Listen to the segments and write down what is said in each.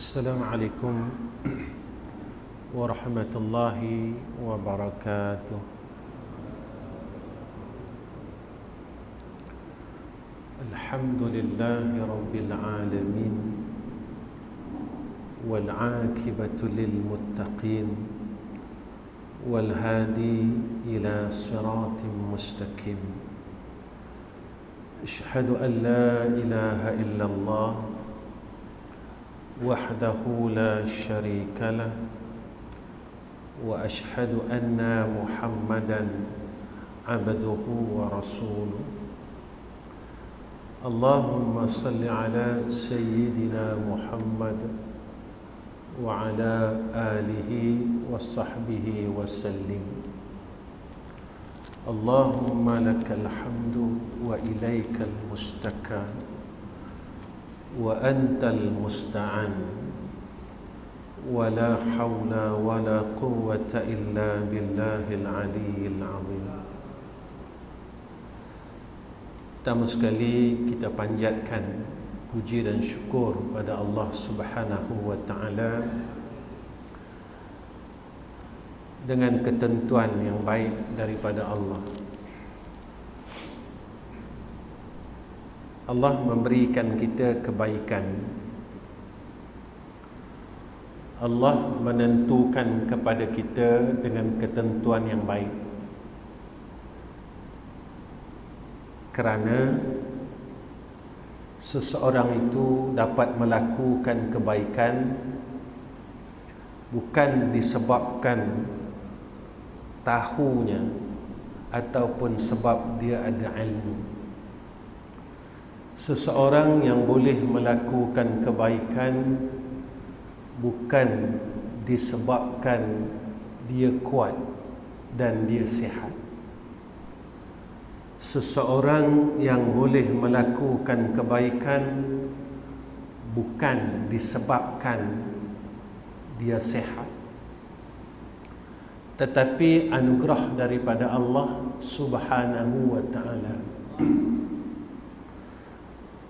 Assalamualaikum warahmatullahi wabarakatuh. Alhamdulillahi rabbil alamin, wal aqibatu lil muttaqin, wal hadi ila siratin mustaqim. Asyhadu an la ilaha illallah وحده لا شريك له وأشهد أن محمدا عبده ورسوله. اللهم صل على سيدنا محمد وعلى آله وصحبه وسلم. اللهم لك الحمد وإليك المستكان وأنت المستعان ولا حول ولا قوة إلا بالله العلي العظيم. Pertama sekali kita panjatkan puji dan syukur pada Allah Subhanahu wa taala dengan ketentuan yang baik daripada Allah. Allah memberikan kita kebaikan. Allah menentukan kepada kita dengan ketentuan yang baik. Kerana seseorang itu dapat melakukan kebaikan bukan disebabkan tahunya ataupun sebab dia ada ilmu. Seseorang yang boleh melakukan kebaikan bukan disebabkan dia kuat dan dia sihat. Seseorang yang boleh melakukan kebaikan bukan disebabkan dia sihat, tetapi anugerah daripada Allah Subhanahu wa taala.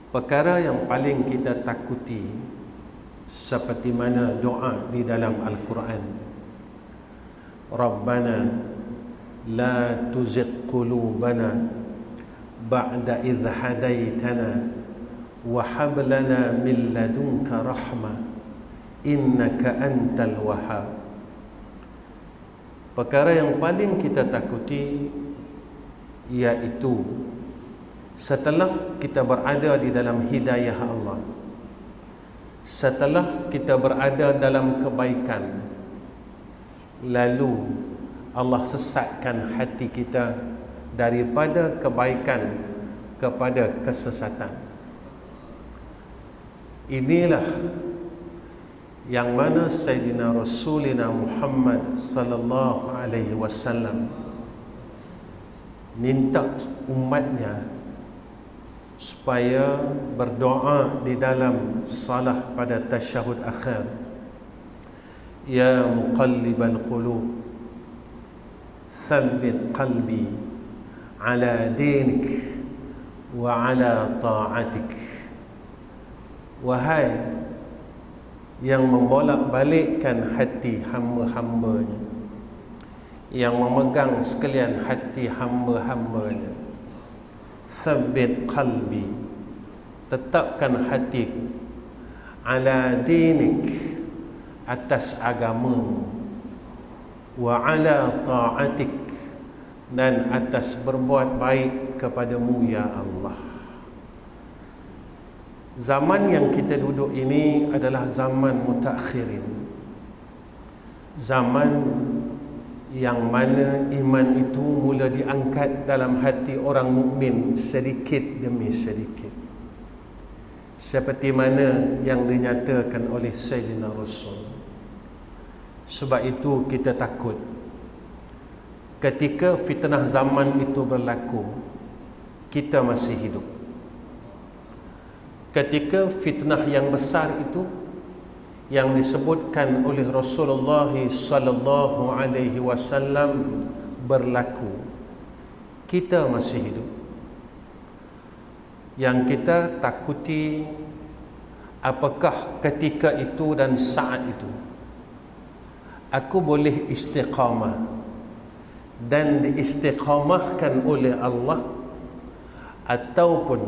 Perkara yang paling kita takuti, seperti mana doa di dalam Al-Quran, Rabbana la tuzigh qulubana ba'da idh hadaitana wa hab lana min ladunka rahmah innaka antal wahhab. Perkara yang paling kita takuti iaitu setelah kita berada di dalam hidayah Allah, setelah kita berada dalam kebaikan, lalu Allah sesatkan hati kita daripada kebaikan kepada kesesatan. Inilah yang mana Sayyidina Rasulina Muhammad sallallahu alaihi wasallam minta umatnya supaya berdoa di dalam salah pada tasyahud akhir. Ya muqallibal qulub, tsabbit qalbi ala dinik wa ala ta'atik. Wahai yang membolak-balikkan hati hamba-hambanya, yang memegang sekalian hati hamba-hambanya, tsabbit qalbi, tetapkan hatiku, ala dinik, atas agamamu, wa ala ta'atik, dan atas berbuat baik kepadamu ya Allah. Zaman yang kita duduk ini adalah zaman mutakhirin, zaman yang mana iman itu mula diangkat dalam hati orang mukmin sedikit demi sedikit, seperti mana yang dinyatakan oleh Sayyidina Rasul. Sebab itu kita takut ketika fitnah zaman itu berlaku, kita masih hidup. Ketika fitnah yang besar itu yang disebutkan oleh Rasulullah sallallahu alaihi wasallam berlaku, kita masih hidup. Yang kita takuti apakah ketika itu dan saat itu aku boleh istiqamah dan diistiqamahkan oleh Allah, ataupun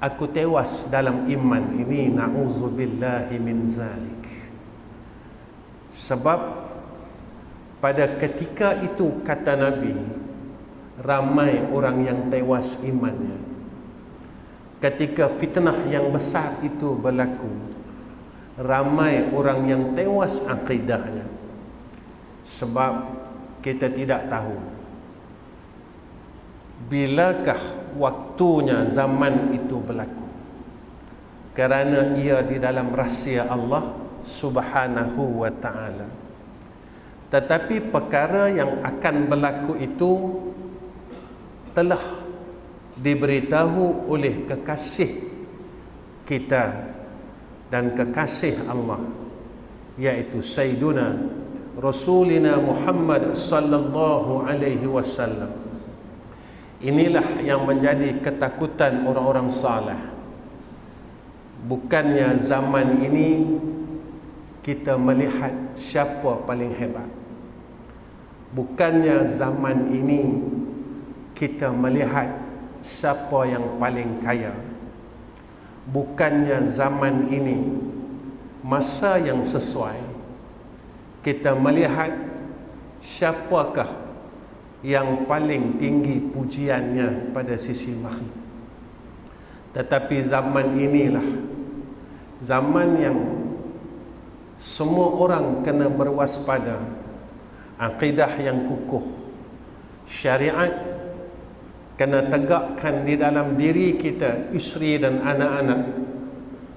aku tewas dalam iman ini, na'udzubillahi min zalik. Sebab pada ketika itu, kata Nabi, ramai orang yang tewas imannya. Ketika fitnah yang besar itu berlaku, ramai orang yang tewas akidahnya. Sebab kita tidak tahu bilakah waktunya zaman itu berlaku, kerana ia di dalam rahsia Allah Subhanahu wa ta'ala. Tetapi perkara yang akan berlaku itu telah diberitahu oleh kekasih kita dan kekasih Allah, yaitu Sayyiduna Rasulina Muhammad sallallahu alaihi wasallam. Inilah yang menjadi ketakutan orang-orang saleh. Bukannya zaman ini kita melihat siapa paling hebat. Bukannya zaman ini kita melihat siapa yang paling kaya. Bukannya zaman ini masa yang sesuai kita melihat siapakah yang paling tinggi pujiannya pada sisi makhluk. Tetapi zaman inilah zaman yang semua orang kena berwaspada, akidah yang kukuh, syariat kena tegakkan di dalam diri kita, isteri dan anak-anak,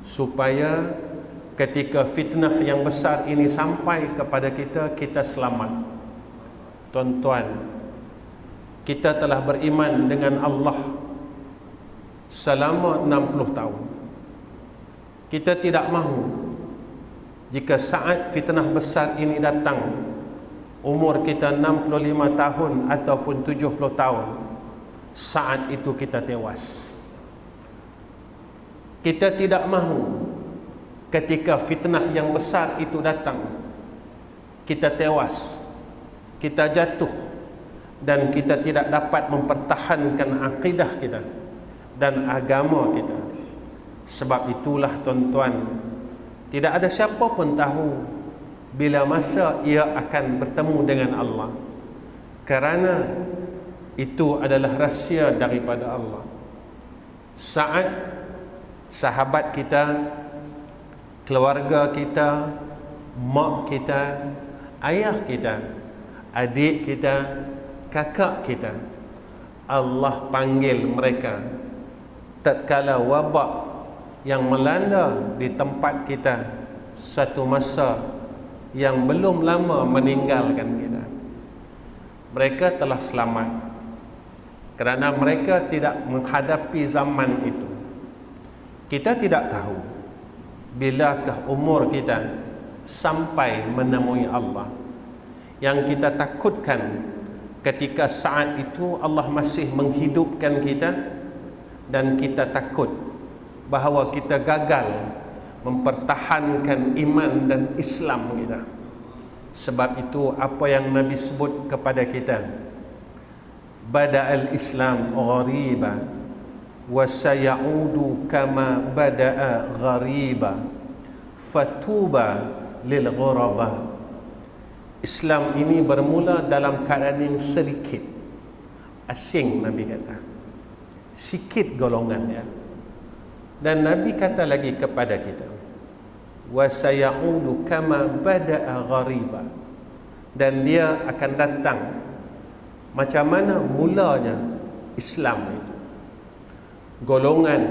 supaya ketika fitnah yang besar ini sampai kepada kita, kita selamat. Tuan-tuan, kita telah beriman dengan Allah selama 60 tahun. Kita tidak mahu jika saat fitnah besar ini datang, umur kita 65 tahun ataupun 70 tahun, saat itu kita tewas. Kita tidak mahu ketika fitnah yang besar itu datang, kita tewas, kita jatuh, dan kita tidak dapat mempertahankan akidah kita dan agama kita. Sebab itulah tuan-tuan, tidak ada siapa pun tahu bila masa ia akan bertemu dengan Allah, kerana itu adalah rahsia daripada Allah. Saat sahabat kita, keluarga kita, mak kita, ayah kita, adik kita, kakak kita, Allah panggil mereka tatkala wabak yang melanda di tempat kita, satu masa yang belum lama meninggalkan kita. Mereka telah selamat kerana mereka tidak menghadapi zaman itu. Kita tidak tahu bilakah umur kita sampai menemui Allah. Yang kita takutkan ketika saat itu Allah masih menghidupkan kita, dan kita takut bahawa kita gagal mempertahankan iman dan Islam kita. Sebab itu apa yang Nabi sebut kepada kita, bada'al Islam ghariba wa sayaudu kama bada'a ghariba fatuba lil ghuraba. Islam ini bermula dalam keadaan yang sedikit asing, Nabi kata, sikit golongannya. Dan Nabi kata lagi kepada kita, wa sayaudu kama bada'a ghariba, dan dia akan datang macam mana mulanya Islam itu. Golongan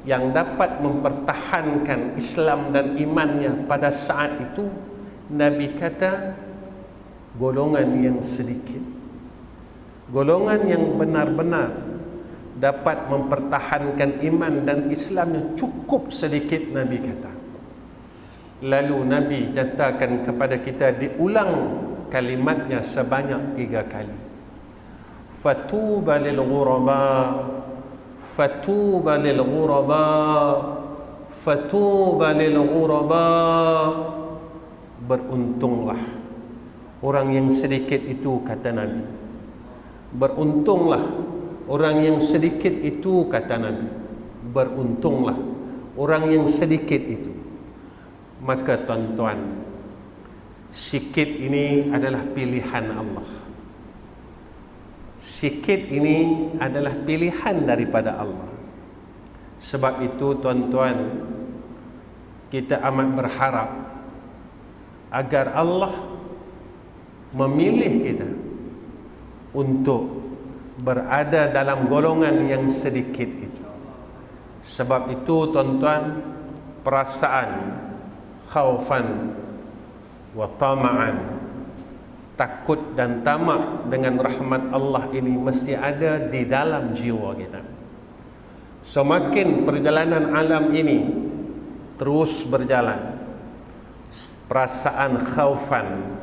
yang dapat mempertahankan Islam dan imannya pada saat itu, Nabi kata, golongan yang sedikit. Golongan yang benar-benar dapat mempertahankan iman dan Islamnya cukup sedikit, Nabi kata. Lalu Nabi nyatakan kepada kita, diulang kalimatnya sebanyak 3 kali. Fatuba lil ghuraba, fatuba lil ghuraba, Fatuba lil ghuraba, beruntunglah orang yang sedikit itu, kata Nabi. Beruntunglah orang yang sedikit itu, kata Nabi. Beruntunglah orang yang sedikit itu. Maka tuan-tuan, sikit ini adalah pilihan Allah. Sikit ini adalah pilihan daripada Allah. Sebab itu tuan-tuan, kita amat berharap agar Allah memilih kita untuk berada dalam golongan yang sedikit itu. Sebab itu tuan-tuan, perasaan khaufan wa tama'an, takut dan tamak dengan rahmat Allah ini mesti ada di dalam jiwa kita. Semakin perjalanan alam ini terus berjalan, perasaan khaufan,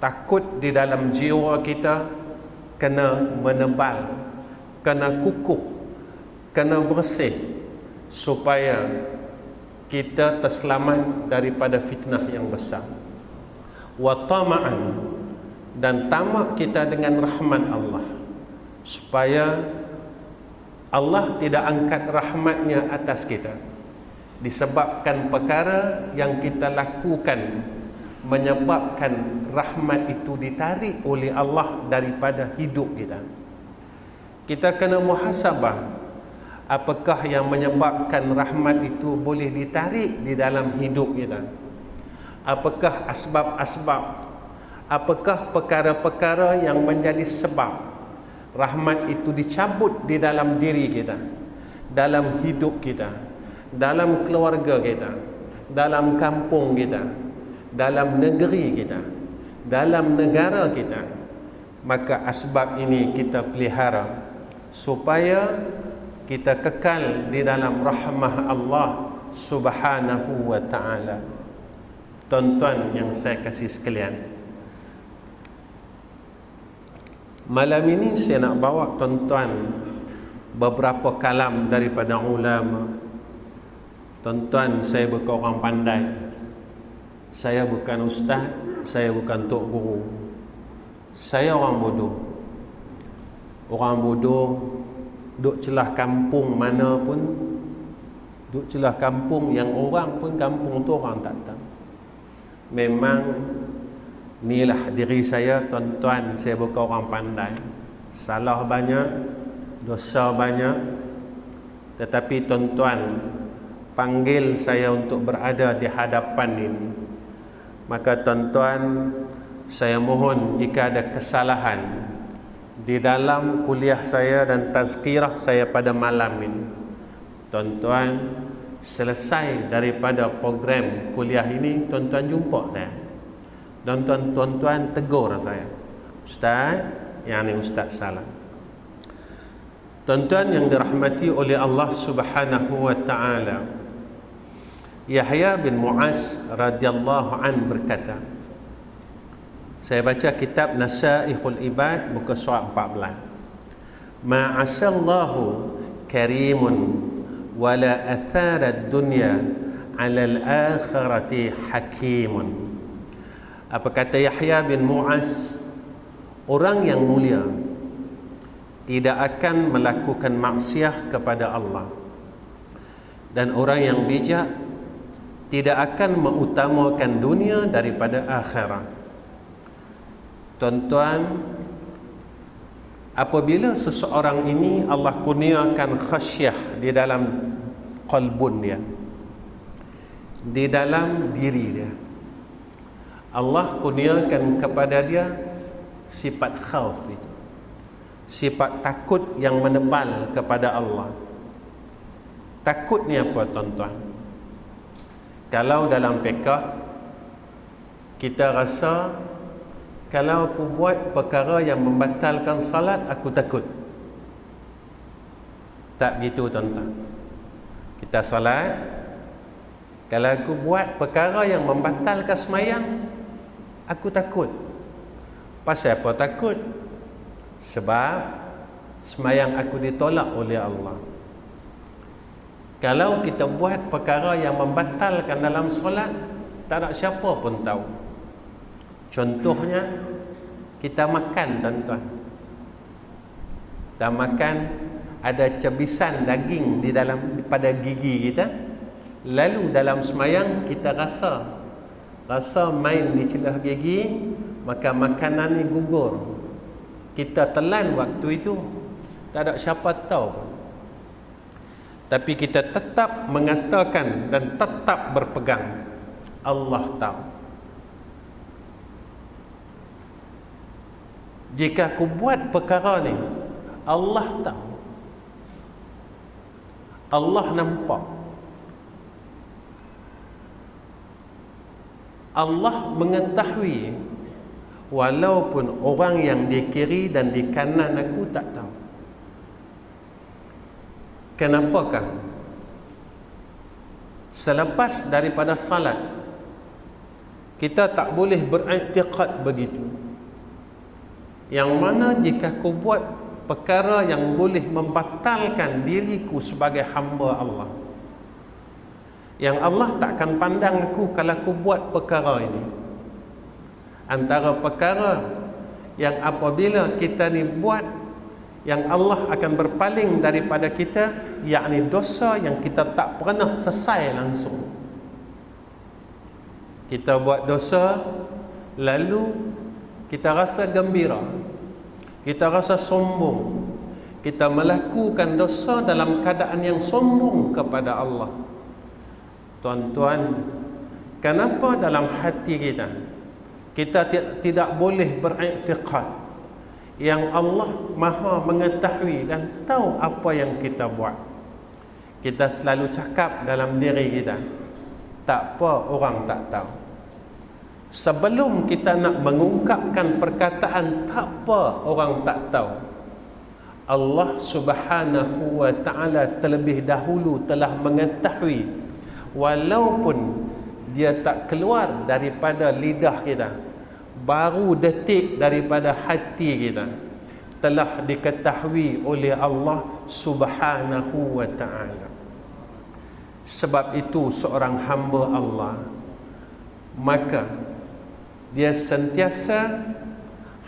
takut di dalam jiwa kita kena menebal, kena kukuh, kena bersih, supaya kita terselamat daripada fitnah yang besar. Wa tama'an, dan tamak kita dengan rahmat Allah, supaya Allah tidak angkat rahmatnya atas kita disebabkan perkara yang kita lakukan, menyebabkan rahmat itu ditarik oleh Allah daripada hidup kita. Kita kena muhasabah, apakah yang menyebabkan rahmat itu boleh ditarik di dalam hidup kita? Apakah asbab-asbab, apakah perkara-perkara yang menjadi sebab rahmat itu dicabut di dalam diri kita, dalam hidup kita, dalam keluarga kita, dalam kampung kita, dalam negeri kita, dalam negara kita. Maka asbab ini kita pelihara supaya kita kekal di dalam rahmah Allah Subhanahu wa ta'ala. Tuan-tuan yang saya kasih sekalian, malam ini saya nak bawa tuan-tuan beberapa kalam daripada ulama. Tuan-tuan, saya bukan orang pandai, saya bukan ustaz, saya bukan tok guru, saya orang bodoh. Orang bodoh duk celah kampung mana pun, duk celah kampung yang orang pun kampung tu orang tak tahu. Memang inilah diri saya tuan-tuan, saya bukan orang pandai, salah banyak, dosa banyak. Tetapi tuan-tuan panggil saya untuk berada di hadapan ini, maka tuan-tuan, saya mohon jika ada kesalahan di dalam kuliah saya dan tazkirah saya pada malam ini, tuan-tuan, selesai daripada program kuliah ini, tuan-tuan jumpa saya dan tuan-tuan tegur saya, Ustaz, yang ni Ustaz salah. Tuan-tuan yang dirahmati oleh Allah Subhanahu wa ta'ala, Yahya bin Mu'az radhiyallahu an berkata, saya baca kitab Nasaihul Ibad muka surat 14, ma'asallahu karimun wala athara dunya ala al-akhirati hakimun. Apa kata Yahya bin Mu'az? Orang yang mulia tidak akan melakukan maksiat kepada Allah, dan orang yang bijak tidak akan mengutamakan dunia daripada akhirat. Tuan-tuan, apabila seseorang ini Allah kurniakan khasyah di dalam qalbun dia, di dalam diri dia, Allah kurniakan kepada dia sifat khauf itu, sifat takut yang menebal kepada Allah. Takut ni apa tuan-tuan? Kalau dalam fiqh kita rasa, kalau aku buat perkara yang membatalkan salat, aku takut. Tak gitu tuan-tuan. Kita salat, kalau aku buat perkara yang membatalkan semayang, aku takut. Pasal apa takut? Sebab semayang aku ditolak oleh Allah. Kalau kita buat perkara yang membatalkan dalam solat, tak ada siapa pun tahu. Contohnya, kita makan tuan-tuan. Kita makan, ada cebisan daging di dalam pada gigi kita. Lalu dalam semayang kita rasa main di celah gigi, maka makanan ni gugur. Kita telan waktu itu, tak ada siapa tahu pun. Tapi kita tetap mengatakan dan tetap berpegang, Allah tahu. Jika aku buat perkara ni, Allah tahu, Allah nampak, Allah mengetahui, walaupun orang yang di kiri dan di kanan aku tak tahu. Kenapakah? Selepas daripada salat, kita tak boleh beriktikad begitu. Yang mana jika aku buat perkara yang boleh membatalkan diriku sebagai hamba Allah, yang Allah takkan pandang aku kalau aku buat perkara ini. Antara perkara yang apabila kita ni buat, yang Allah akan berpaling daripada kita, yakni dosa yang kita tak pernah selesai langsung. Kita buat dosa, lalu kita rasa gembira, kita rasa sombong, kita melakukan dosa dalam keadaan yang sombong kepada Allah. Tuan-tuan, kenapa dalam hati kita tidak boleh beriktikad yang Allah Maha mengetahui dan tahu apa yang kita buat? Kita selalu cakap dalam diri kita, tak apa orang tak tahu. Sebelum kita nak mengungkapkan perkataan tak apa orang tak tahu, Allah Subhanahu wa ta'ala terlebih dahulu telah mengetahui, walaupun dia tak keluar daripada lidah kita, baru detik daripada hati kita, telah diketahui oleh Allah Subhanahu wa ta'ala. Sebab itu seorang hamba Allah, maka dia sentiasa,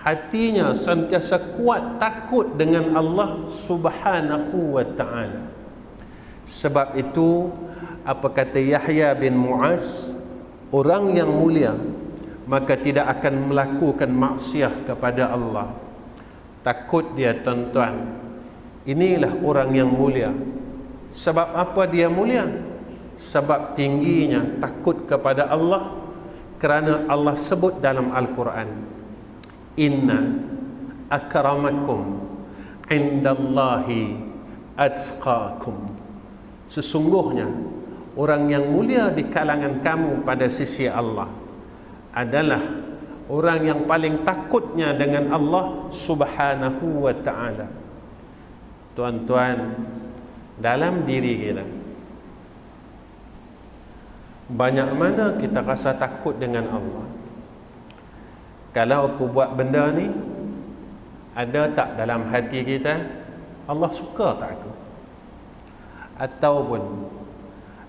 hatinya sentiasa kuat takut dengan Allah Subhanahu wa ta'ala. Sebab itu apa kata Yahya bin Mu'az, orang yang mulia maka tidak akan melakukan maksiat kepada Allah. Takut dia, tuan-tuan. Inilah orang yang mulia. Sebab apa dia mulia? Sebab tingginya takut kepada Allah, kerana Allah sebut dalam Al-Quran, inna akramakum indallahi atqakum. Sesungguhnya orang yang mulia di kalangan kamu pada sisi Allah adalah orang yang paling takutnya dengan Allah Subhanahu wa ta'ala. Tuan-tuan, dalam diri kita, banyak mana kita rasa takut dengan Allah? Kalau aku buat benda ni, ada tak dalam hati kita, Allah suka tak aku? Ataupun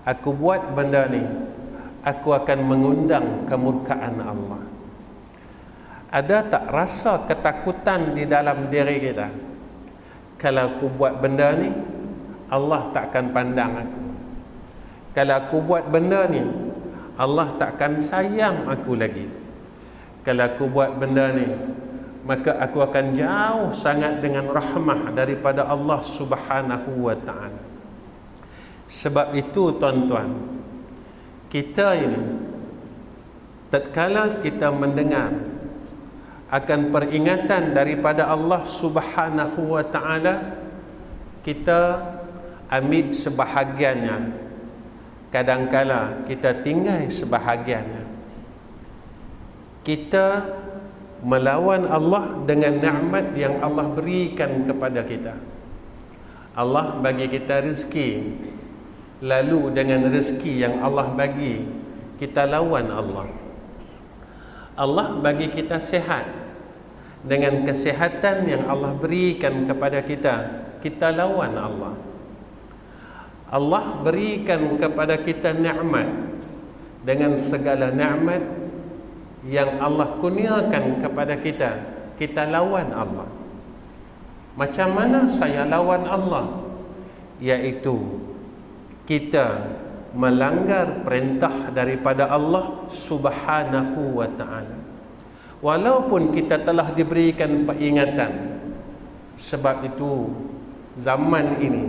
aku buat benda ni, aku akan mengundang kemurkaan Allah. Ada tak rasa ketakutan di dalam diri kita? Kalau aku buat benda ni, Allah takkan pandang aku. Kalau aku buat benda ni, Allah takkan sayang aku lagi. Kalau aku buat benda ni, maka aku akan jauh sangat dengan rahmah daripada Allah Subhanahu wa ta'ala. Sebab itu, tuan-tuan, kita ini, tatkala kita mendengar akan peringatan daripada Allah Subhanahu wa ta'ala, kita ambil sebahagiannya. Kadangkala kita tinggal sebahagiannya. Kita melawan Allah dengan nikmat yang Allah berikan kepada kita. Allah bagi kita rezeki, lalu dengan rezeki yang Allah bagi, kita lawan Allah. Allah bagi kita sihat, dengan kesihatan yang Allah berikan kepada kita, kita lawan Allah. Allah berikan kepada kita nikmat dengan segala nikmat yang Allah kurniakan kepada kita, kita lawan Allah. Macam mana saya lawan Allah? Iaitu kita melanggar perintah daripada Allah Subhanahu wa ta'ala. Walaupun kita telah diberikan peringatan. Sebab itu zaman ini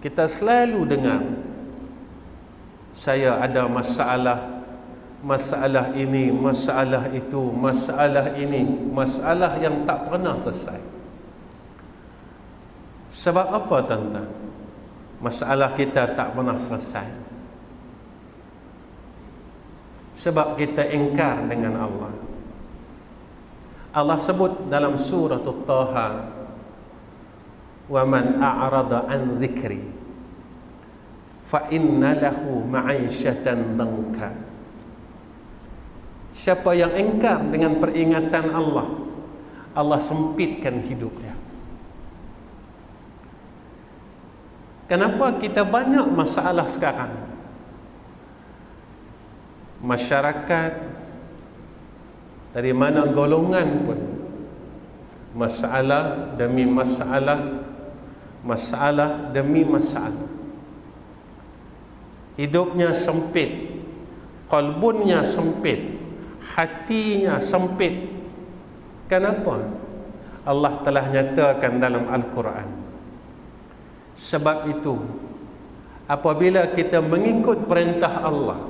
kita selalu dengar, saya ada masalah, masalah ini, masalah itu, masalah ini, masalah yang tak pernah selesai. Sebab apa tuan-tuan? Masalah kita tak pernah selesai. Sebab kita ingkar dengan Allah. Allah sebut dalam surah Taha, "Wa man a'rada an dzikri fa inna lahu ma'isyatan dhanka." Siapa yang ingkar dengan peringatan Allah, Allah sempitkan hidupnya. Kenapa kita banyak masalah sekarang? Masyarakat dari mana golongan pun, masalah demi masalah, masalah demi masalah. Hidupnya sempit, qalbunnya sempit, hatinya sempit. Kenapa? Allah telah nyatakan dalam Al-Quran. Sebab itu, apabila kita mengikut perintah Allah,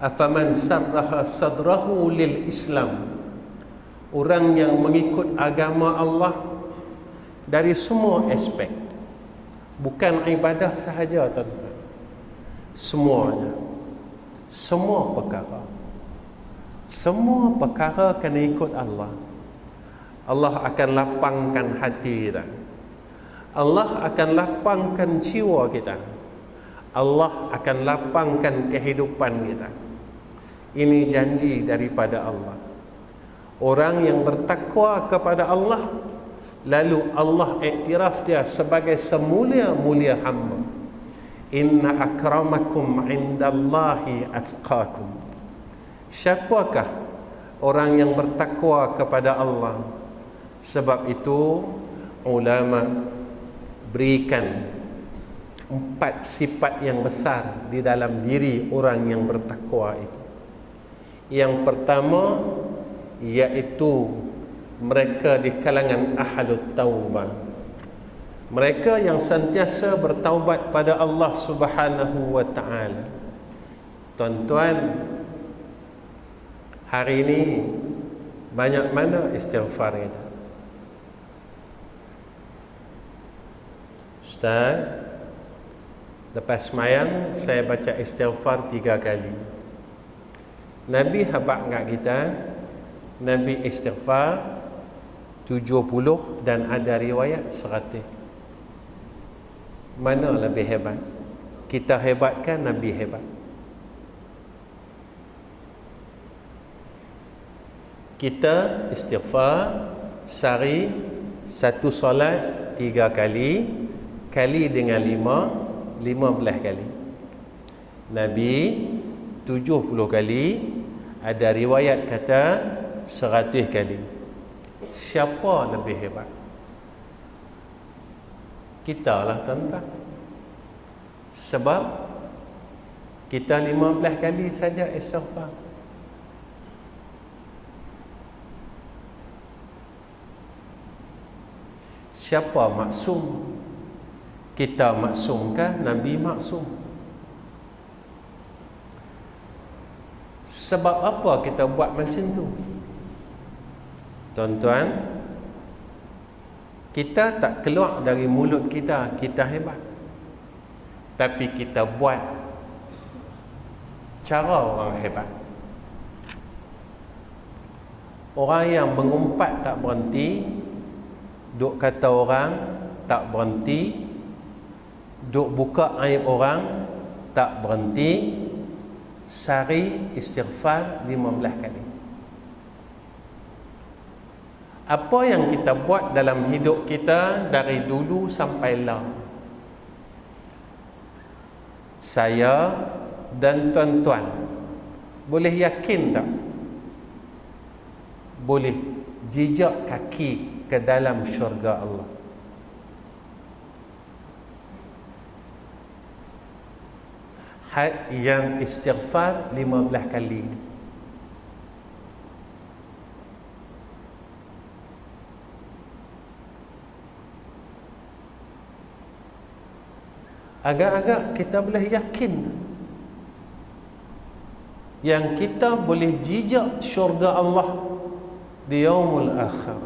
afaman sarraha sadrahu lil Islam, orang yang mengikut agama Allah dari semua aspek, bukan ibadah sahaja tuan-tuan, semuanya, semua perkara kena ikut Allah. Allah akan lapangkan hati kita, Allah akan lapangkan jiwa kita, Allah akan lapangkan kehidupan kita. Ini janji daripada Allah. Orang yang bertakwa kepada Allah, lalu Allah iktiraf dia sebagai semulia-mulia hamba. Inna akramakum indallahi atqakum. Siapakah orang yang bertakwa kepada Allah? Sebab itu ulama berikan 4 sifat yang besar di dalam diri orang yang bertakwa itu. Yang pertama iaitu mereka di kalangan ahlut taubah, mereka yang sentiasa bertaubat pada Allah Subhanahu wa ta'ala. Tuan-tuan, hari ini banyak mana istighfar kita? Ustaz, lepas semayang saya baca istighfar 3 kali. Nabi habaq kat kita, Nabi istighfar 70 dan ada riwayat 100. Mana lebih hebat? Kita hebatkan, Nabi hebat. Kita istighfar sehari 1 solat 3 kali, kali dengan 15 kali. Nabi 70 kali, ada riwayat kata 100 kali. Siapa lebih hebat? Kita lah tuan-tuan. Sebab kita 15 kali saja istighfar. Siapa maksum? Kita maksumkah? Nabi maksum. Sebab apa kita buat macam tu? Tuan-tuan, kita tak keluar dari mulut kita, kita hebat. Tapi kita buat cara orang hebat. Orang yang mengumpat tak berhenti, duk kata orang tak berhenti, duk buka aib orang tak berhenti, sehari istighfar 15 kali. Apa yang kita buat dalam hidup kita dari dulu sampai lah? saya dan tuan-tuan boleh yakin tak? Boleh jejak kaki ke dalam syurga Allah. Had yang istighfar 15 kali ni. Agak-agak kita boleh yakin yang kita boleh jejak syurga Allah di yaumul akhir.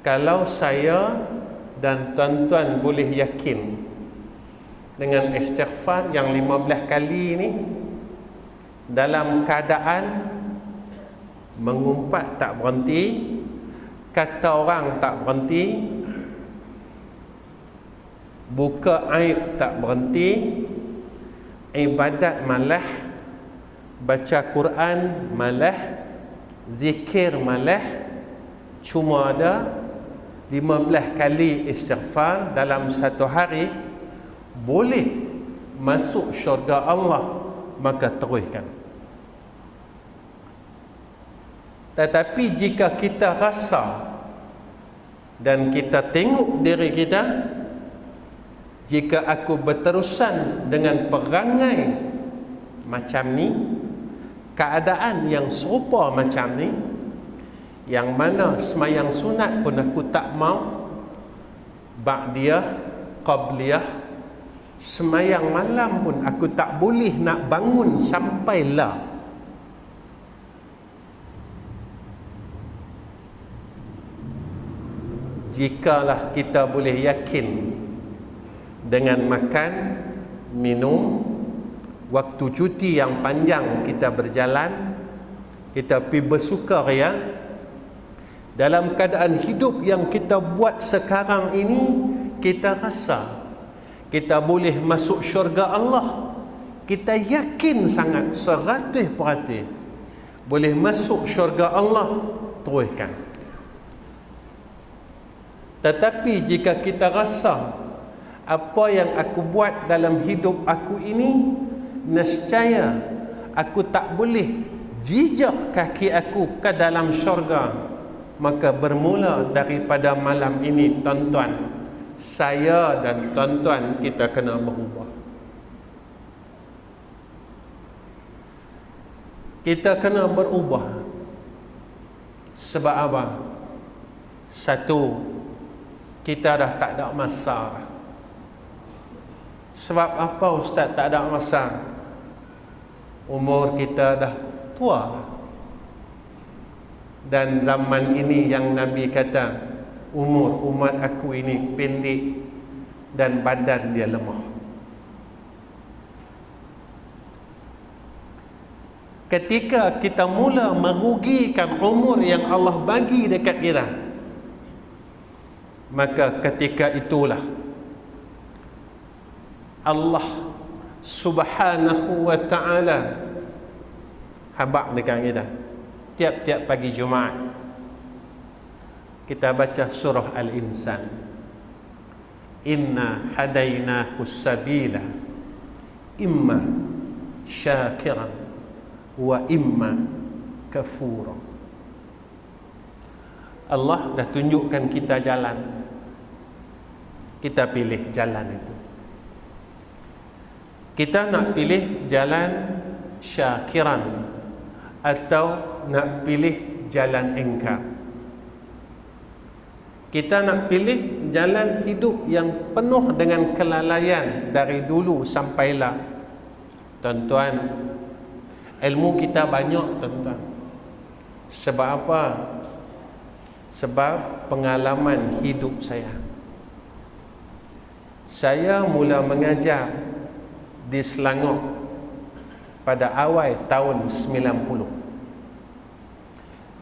Kalau saya dan tuan-tuan boleh yakin dengan istighfar yang 15 kali ini dalam keadaan mengumpat tak berhenti, kata orang tak berhenti, buka aib tak berhenti, ibadat malah, baca Quran malah, zikir malah, cuma ada 15 kali istighfar dalam satu hari boleh masuk syurga Allah, maka teruskan. Tetapi jika kita rasa dan kita tengok diri kita, jika aku berterusan dengan perangai macam ni, keadaan yang serupa macam ni, yang mana semayang sunat pun aku tak mau, ba'diyah, qabliyah, semayang malam pun aku tak boleh nak bangun sampailah jikalah kita boleh yakin dengan makan, minum, waktu cuti yang panjang kita berjalan, kita pergi bersukaria, dalam keadaan hidup yang kita buat sekarang ini, kita rasa kita boleh masuk syurga Allah. Kita yakin sangat 100% boleh masuk syurga Allah, teruskan. Tetapi jika kita rasa apa yang aku buat dalam hidup aku ini, nescaya aku tak boleh jejak kaki aku ke dalam syurga, maka bermula daripada malam ini, tuan-tuan, saya dan tuan-tuan kita kena berubah. Kita kena berubah. Sebab apa? Satu, kita dah tak ada masa. Sebab apa ustaz tak ada masa? Umur kita dah tua. Dan zaman ini yang Nabi kata, umur umat aku ini pendek dan badan dia lemah. Ketika kita mula merugikan umur yang Allah bagi dekat kita, maka ketika itulah Allah Subhanahu wa ta'ala habaq dekat kita. Tiap-tiap pagi Jumaat kita baca surah Al-Insan. Inna hadainahu sabila imma syakiran wa imma kafura. Allah dah tunjukkan kita jalan. Kita pilih jalan itu. Kita nak pilih jalan syakiran atau nak pilih jalan engkar. Kita nak pilih jalan hidup yang penuh dengan kelalaian dari dulu sampailah. Tuan-tuan, ilmu kita banyak, tuan-tuan. Sebab apa? Sebab pengalaman hidup saya. Saya mula mengajar di Selangor pada awal tahun 90.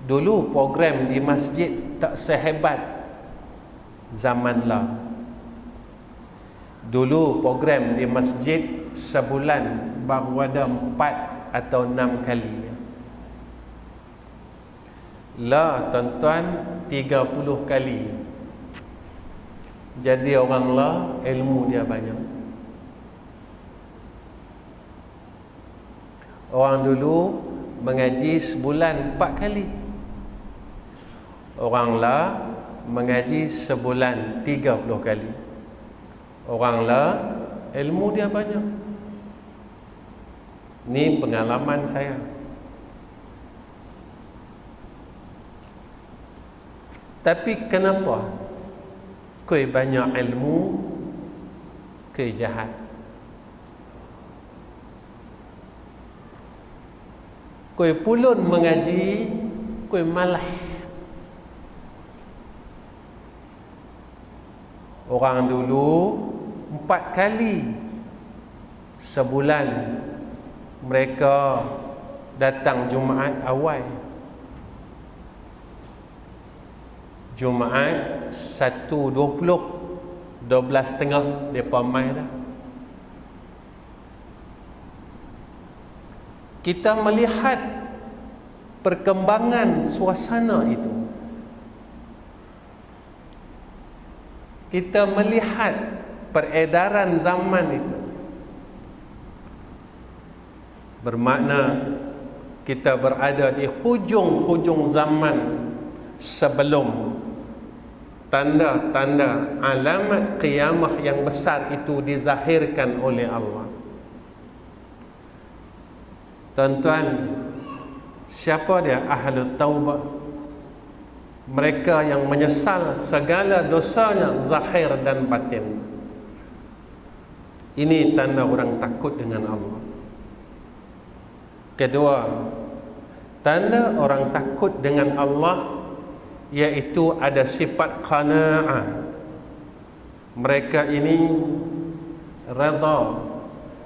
Dulu program di masjid tak sehebat zaman lah. Dulu program di masjid sebulan baru ada 4 atau 6 kali. Lah tuan-tuan 30 kali. Jadi orang lah ilmu dia banyak. Orang dulu mengaji sebulan 4 kali. Orang lah mengaji sebulan 30 kali. Orang lah ilmu dia banyak. Ni pengalaman saya. Tapi kenapa kau banyak ilmu, kau jahat? Kau pulun mengaji, kau malah. Orang dulu 4 kali sebulan mereka datang Jumaat awal. Jumaat 1.20, 12.30 mereka main dah. Kita melihat perkembangan suasana itu. Kita melihat peredaran zaman itu. Bermakna kita berada di hujung-hujung zaman sebelum tanda-tanda alamat qiyamah yang besar itu dizahirkan oleh Allah. Tuan-tuan, siapa dia ahli taubah? Mereka yang menyesal segala dosanya zahir dan batin. Ini tanda orang takut dengan Allah. Kedua, tanda orang takut dengan Allah iaitu ada sifat qanaah. Mereka ini redha,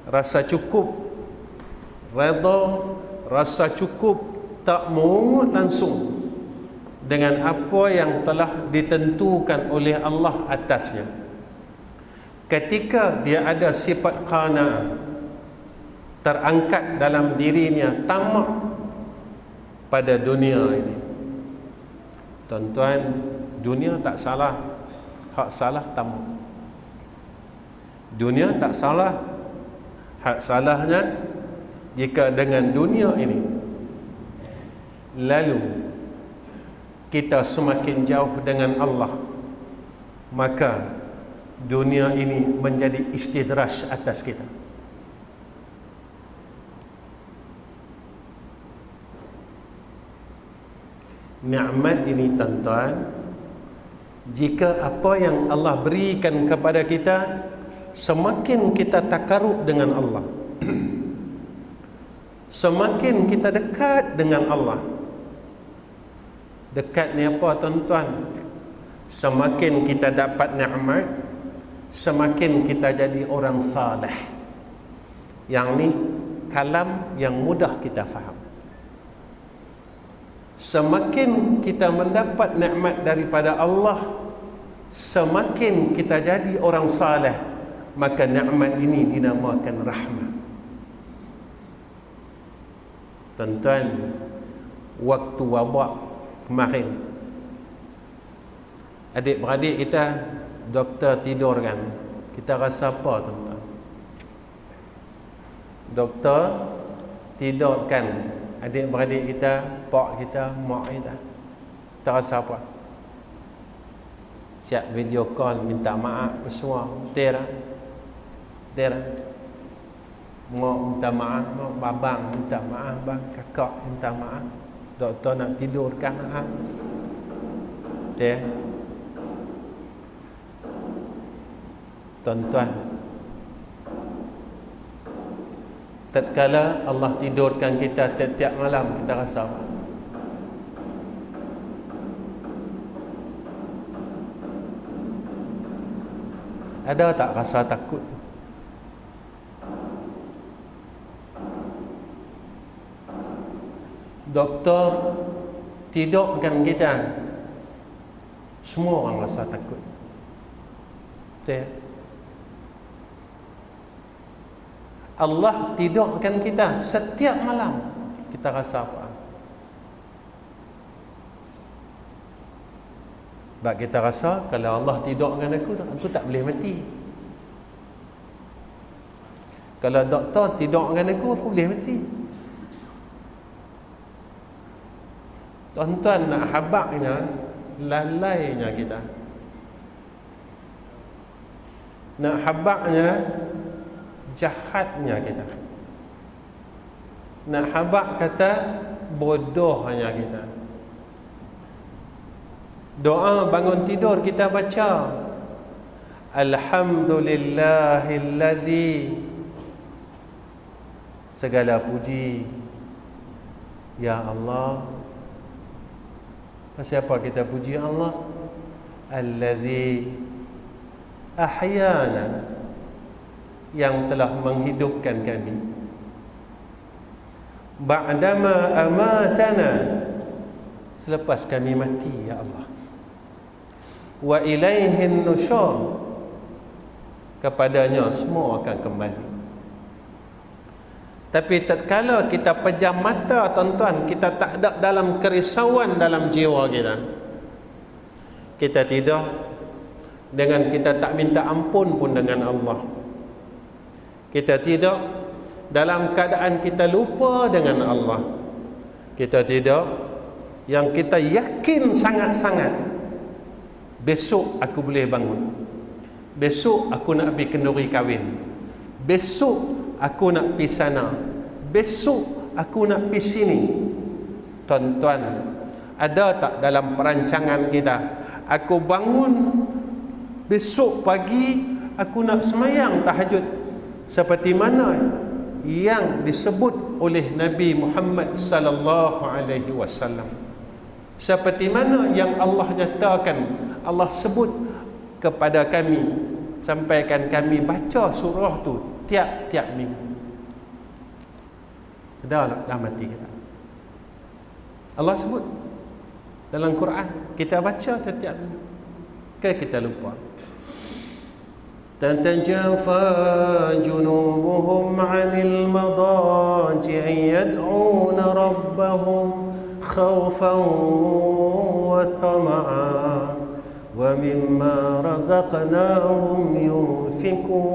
rasa cukup. Redha, rasa cukup, tak mengungut langsung dengan apa yang telah ditentukan oleh Allah atasnya. Ketika dia ada sifat qanaah terangkat dalam dirinya tamak pada dunia ini. Tuan-tuan, dunia tak salah, hak salah tamak. Dunia tak salah, hak salahnya jika dengan dunia ini lalu kita semakin jauh dengan Allah, maka dunia ini menjadi istidraj atas kita. Nikmat ini tuan-tuan, jika apa yang Allah berikan kepada kita, semakin kita takarub dengan Allah, semakin kita dekat dengan Allah. Dekat ni apa tuan-tuan? Semakin kita dapat nikmat, semakin kita jadi orang saleh. Yang ni kalam yang mudah kita faham. Semakin kita mendapat nikmat daripada Allah, semakin kita jadi orang saleh, maka nikmat ini dinamakan rahmat. Tuan-tuan, waktu wabak kemarin, adik-beradik kita doktor tidur kan, kita rasa apa tuan-tuan? Doktor tidurkan adik-beradik kita, pak kita, mak kita, kita rasa apa? Siap video call minta maaf semua, betul tak? Betul tak? Mak minta maaf, mak babang minta maaf, bang kakak minta maaf, doktor nak tidurkan maaf. Betul? Tuan-tuan, tatkala Allah tidurkan kita tiap-tiap malam, kita rasa apa? Ada tak rasa takut? Doktor tidurkan kita, semua orang rasa takut. Betul? Allah tidurkan kita setiap malam, kita rasa apa? Sebab kita rasa kalau Allah tidurkan aku tak boleh mati. Kalau doktor tidurkan aku boleh mati. Tuan-tuan nak habaknya, lalainya kita. Nak habaknya, jahatnya kita. Nak habak kata, bodohnya kita. Doa bangun tidur kita baca, Alhamdulillahillazi, segala puji ya Allah. Siapa kita puji Allah? Allazi ahyana, yang telah menghidupkan kami, ba'dama amatana, selepas kami mati ya Allah, wa ilaihin nusyur, kepadanya semua akan kembali. Tapi tatkala kita pejam mata, tuan-tuan, kita tak ada dalam kerisauan dalam jiwa kita. Kita tidur dengan kita tak minta ampun pun dengan Allah. Kita tidur dalam keadaan kita lupa dengan Allah. Kita tidur yang kita yakin sangat-sangat, besok aku boleh bangun, besok aku nak pergi kenduri kahwin, besok aku nak pergi sana, besok aku nak pergi sini. Tuan-tuan, ada tak dalam perancangan kita, aku bangun besok pagi aku nak semayang tahajud seperti mana yang disebut oleh Nabi Muhammad sallallahu alaihi wasallam, seperti mana yang Allah nyatakan, Allah sebut kepada kami, sampaikan kami baca surah tu tiap-tiap minggu. Dah mati kita. Allah sebut dalam Quran, kita baca tiap-tiap minggu. Kita lupa. تتجافى جنوبهم عن المضاجع يدعون ربهم خوفا وطمعا ومما رزقناهم ينفقون.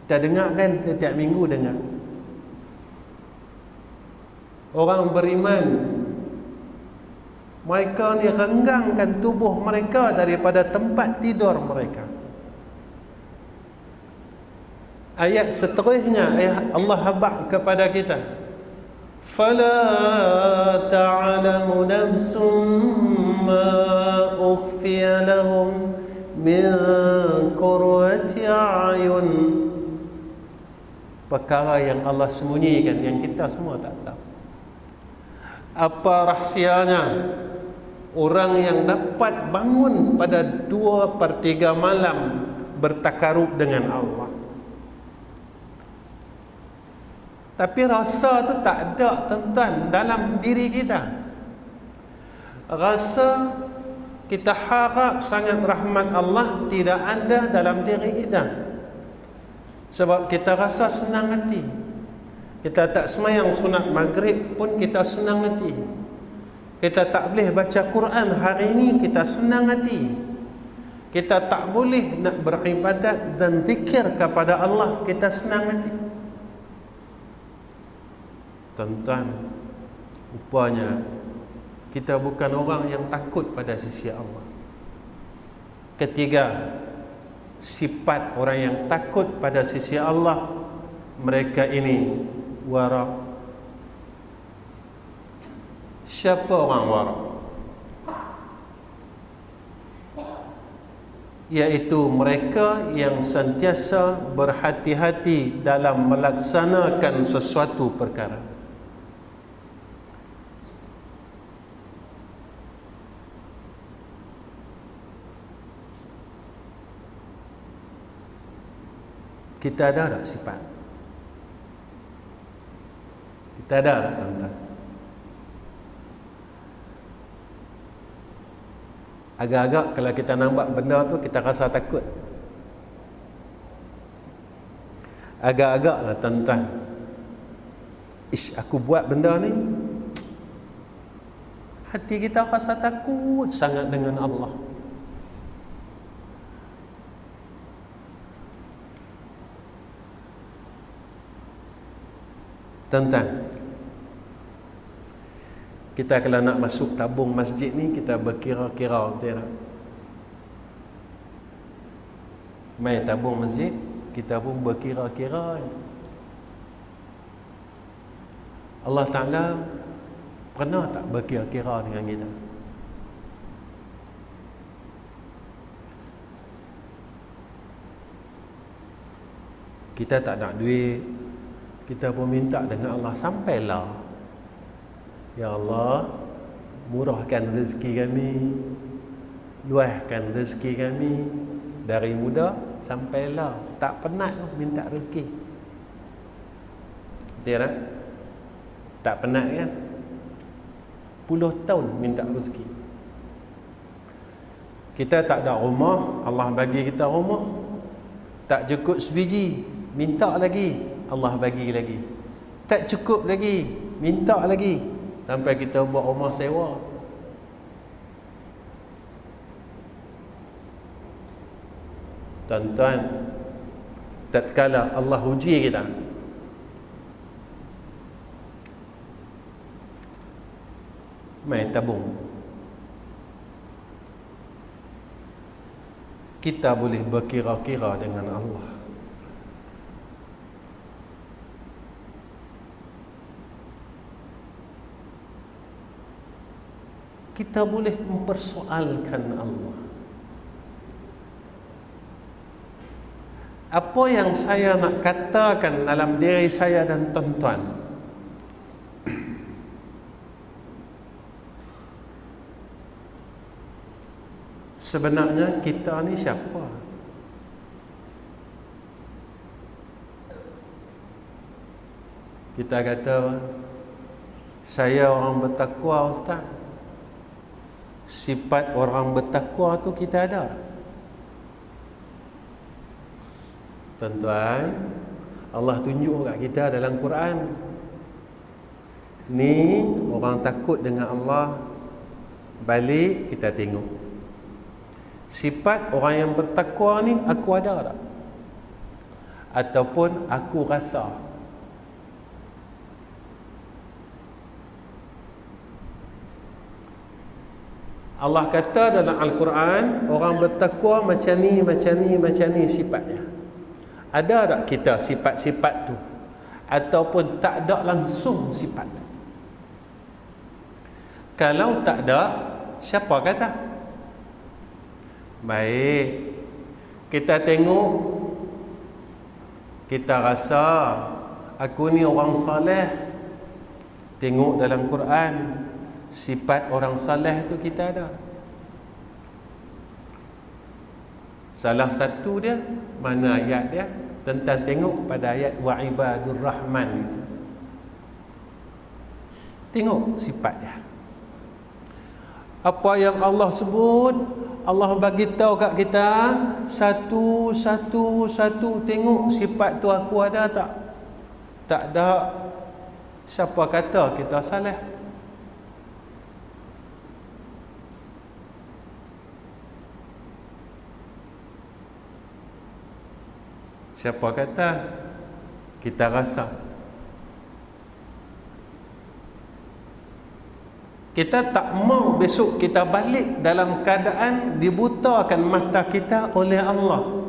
Kita dengar kan, setiap minggu dengar orang beriman, mereka ni renggangkan tubuh mereka daripada tempat tidur mereka. Ayat seterusnya, ayat Allah habaq kepada kita, فَلَا تَعْلَمُ نَفْسٌ مَا أُخْفِيَ لَهُمْ مِنْ قُرَّةِ أَعْيُنٍ. Perkara yang Allah sembunyikan, yang kita semua tak tahu. Apa rahsianya orang yang dapat bangun pada 2/3 malam bertakarub dengan Allah? Tapi rasa tu tak ada, tuan-tuan, dalam diri kita. Rasa kita harap sangat rahmat Allah tidak ada dalam diri kita. Sebab kita rasa senang hati. Kita tak semayang sunat maghrib pun kita senang hati. Kita tak boleh baca Quran hari ini, kita senang hati. Kita tak boleh nak beribadat dan zikir kepada Allah, kita senang hati. Tuan-tuan, rupanya kita bukan orang yang takut pada sisi Allah. Ketiga, sifat orang yang takut pada sisi Allah, mereka ini wara. Siapa orang wara? Iaitu mereka yang sentiasa berhati-hati dalam melaksanakan sesuatu perkara. Kita ada tak sifat? Kita ada tak, tuan-tuan? Agak-agak kalau kita nampak benda tu, kita rasa takut. Agak-agak lah, tuan-tuan, ish, aku buat benda ni, hati kita rasa takut sangat dengan Allah. Tuan-tuan, Kita kalau nak masuk tabung masjid ni, kita berkira-kira, betul tak? Mai tabung masjid, kita pun berkira-kira. Allah Ta'ala pernah tak berkira-kira dengan kita? Kita tak nak duit, kita pun minta dengan Allah, sampailah, ya Allah, murahkan rezeki kami, luahkan rezeki kami dari muda sampailah. Tak penat minta rezeki, betul tak? Tak penat kan? Puluh tahun minta rezeki. Kita tak ada rumah, Allah bagi kita rumah. Tak cukup sebiji, minta lagi, Allah bagi lagi. Tak cukup lagi, minta lagi, sampai kita buat rumah sewa. Tuan-tuan, tatkala Allah uji kita, main tabung, kita boleh berkira-kira dengan Allah. Kita boleh mempersoalkan Allah. Apa yang saya nak katakan dalam diri saya dan tuan-tuan, sebenarnya kita ni siapa? Kita kata, saya orang bertakwa, Ustaz. Sifat orang bertakwa tu kita ada. Tuan-tuan, Allah tunjuk kat kita dalam Quran, ni orang takut dengan Allah. Balik kita tengok sifat orang yang bertakwa ni, aku ada tak? Ataupun aku rasa. Allah kata dalam Al-Quran, orang bertakwa macam ni, macam ni, macam ni sifatnya. Ada tak kita sifat-sifat tu? Ataupun tak ada langsung sifat tu? Kalau tak ada, siapa kata? Baik, kita tengok, kita rasa aku ni orang saleh. Tengok dalam Quran, sifat orang saleh tu kita ada. Salah satu dia, mana ayat dia? Tentang tengok pada ayat wa ibadur rahman. Tengok sifat dia. Apa yang Allah sebut, Allah bagi tahu kat kita satu. Tengok sifat tu aku ada tak? Tak ada. Siapa kata kita salah? Siapa kata? Kita rasa. Kita tak mau besok kita balik dalam keadaan dibutakan mata kita oleh Allah.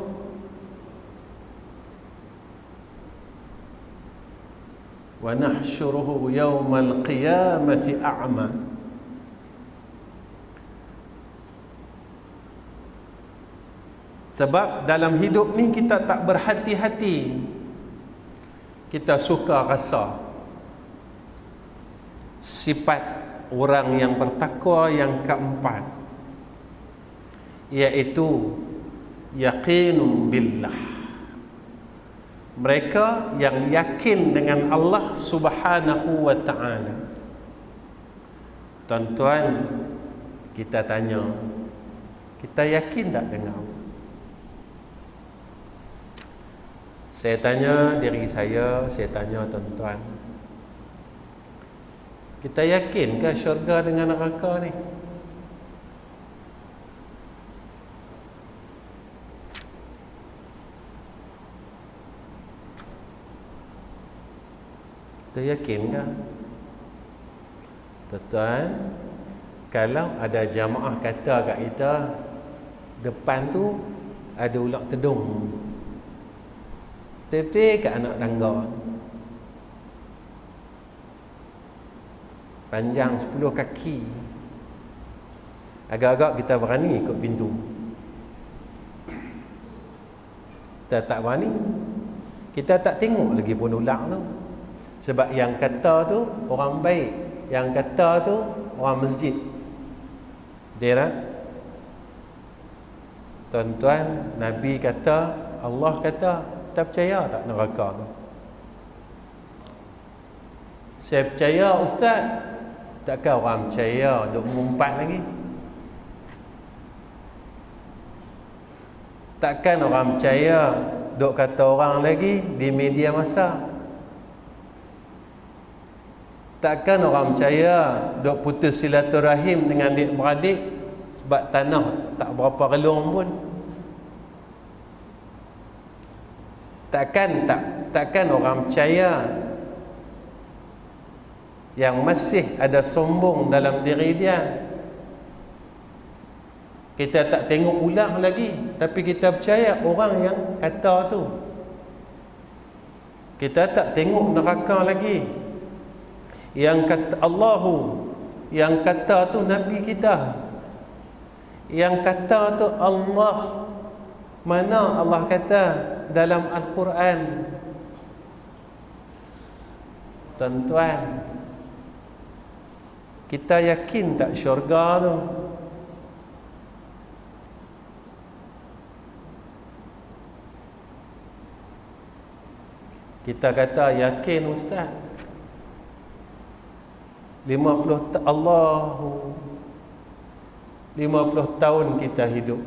Wa nahsyuruhu yawmal qiyamati a'ma. Sebab dalam hidup ni kita tak berhati-hati. Kita suka rasa. Sifat orang yang bertakwa yang keempat, iaitu yaqinun billah. Mereka yang yakin dengan Allah Subhanahu wa ta'ala. Tuan-tuan, kita tanya, kita yakin tak dengan Allah? Saya tanya diri saya tanya tuan-tuan, kita yakinkah syurga dengan neraka ni? Kita yakinkah? Tuan-tuan, kalau ada jamaah kata kat kita, depan tu ada ular tedung, tepi kat anak tangga, panjang 10 kaki, agak-agak kita berani ikut pintu. Kita tak berani, kita tak tengok lagi pun ular tu. Sebab yang kata tu orang baik, yang kata tu orang masjid. Dia tak? Tuan-tuan, Nabi kata, Allah kata, kita percaya tak neraka tu? Saya percaya, Ustaz. Takkan orang percaya duk mengumpat lagi? Takkan orang percaya duk kata orang lagi di media masa? Takkan orang percaya duk putus silaturahim dengan adik-beradik sebab tanah tak berapa relung pun? Takkan orang percaya yang masih ada sombong dalam diri dia? Kita tak tengok ular lagi, tapi kita percaya orang yang kata tu. Kita tak tengok neraka lagi. Yang kata Allahu, yang kata tu Nabi kita, yang kata tu Allah. Mana Allah kata dalam Al-Quran? Tuan-tuan, kita yakin tak syurga tu? Kita kata yakin, Ustaz. 50 tahun kita hidup.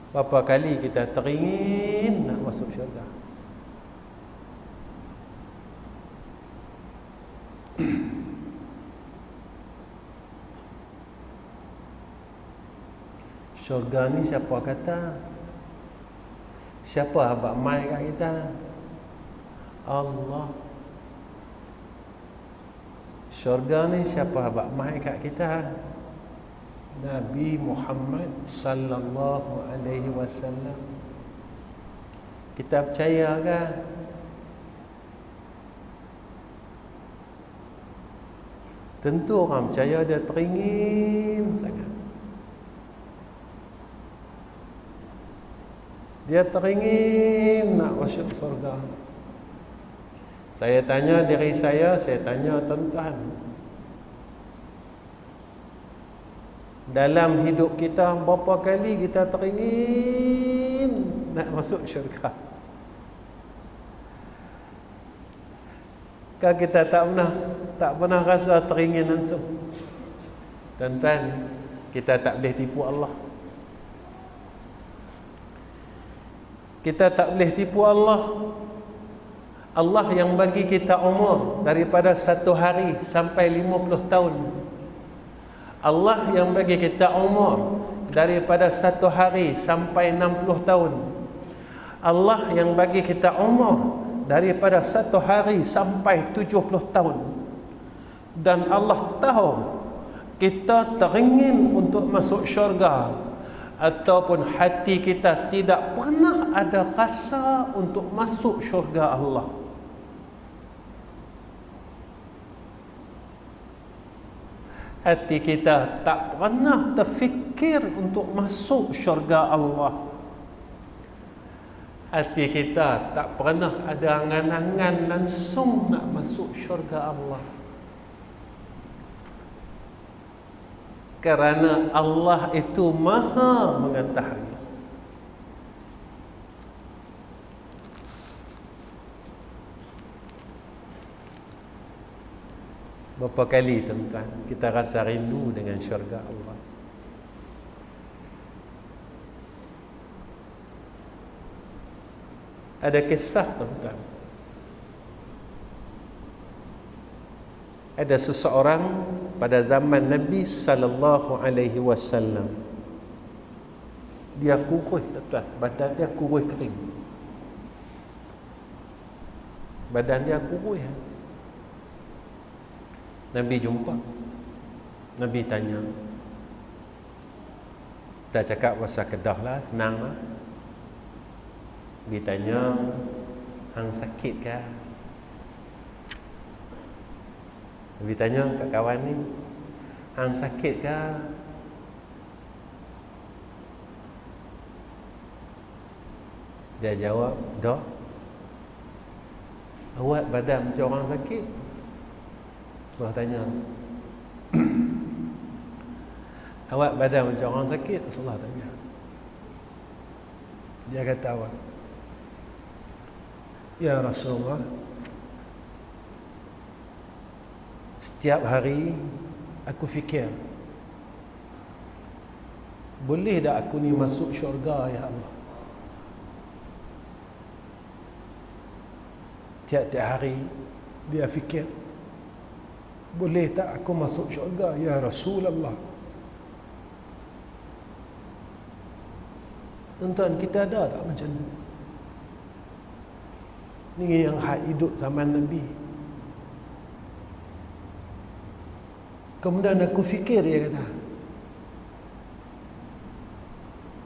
Berapa kali kita teringin nak masuk syurga? Syurga ni siapa kata? Siapa abang mai kat kita? Allah. Syurga ni siapa abang mai kat kita? Nabi Muhammad sallallahu alaihi wasallam. Kita percaya ke? Tentu orang percaya, dia teringin sangat. Dia teringin nak masuk surga. Saya tanya diri saya tanya tuan-tuan, dalam hidup kita berapa kali kita teringin nak masuk syurga? Kan kita tak pernah rasa teringin langsung. Tuan-tuan, kita tak boleh tipu Allah. Kita tak boleh tipu Allah. Allah yang bagi kita umur daripada 1 hari sampai 50 tahun. Allah yang bagi kita umur daripada 1 hari sampai 60 tahun. Allah yang bagi kita umur daripada 1 hari sampai 70 tahun. Dan Allah tahu kita teringin untuk masuk syurga, ataupun hati kita tidak pernah ada rasa untuk masuk syurga Allah. Hati kita tak pernah terfikir untuk masuk syurga Allah. Hati kita tak pernah ada angan-angan langsung nak masuk syurga Allah. Kerana Allah itu maha mengetahui. Berapa kali tuan-tuan kita rasa rindu dengan syurga Allah? Ada kisah tuan-tuan. Ada seseorang pada zaman Nabi sallallahu alaihi wasallam. Dia kurus tuan-tuan, badan dia kurus kering. Badan dia kurus. Nabi jumpa, Nabi tanya. Kita cakap pasal Kedah lah, senang lah. Nabi tanya, hang sakit ke? Nabi tanya kat kawan ni, hang sakit ke? Dia jawab, dak. Awak badan macam orang sakit. Rasulullah tanya, awak badan macam orang sakit? Rasulullah tanya. Dia kata awak, ya Rasulullah, setiap hari aku fikir, boleh tak aku ni masuk syurga ya Allah? Tiap-tiap hari dia fikir, boleh tak aku masuk syurga ya Rasulullah? Tuan-tuan, kita ada tak macam ni? Ni yang hidup zaman Nabi. Kemudian aku fikir, dia kata,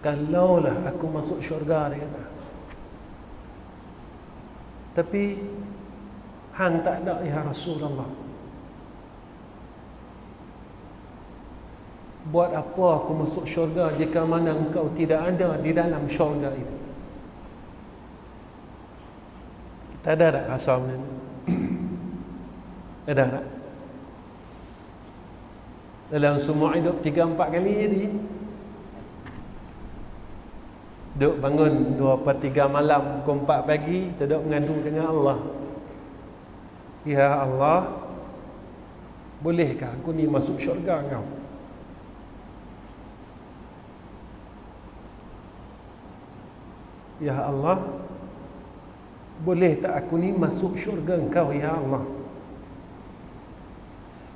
kalaulah aku masuk syurga, dia kata, tapi hang tak ada ya Rasulullah. Buat apa aku masuk syurga jika mana engkau tidak ada di dalam syurga itu? Kita ada tak rasa macam ni? Ada tak? Dalam semua hidup 3-4 kali jadi, duduk bangun 2/3 malam, pukul 4 pagi, duduk mengadu dengan Allah. Ya Allah, bolehkah aku ni masuk syurga engkau? Ya Allah, boleh tak aku ni masuk syurga engkau ya Allah?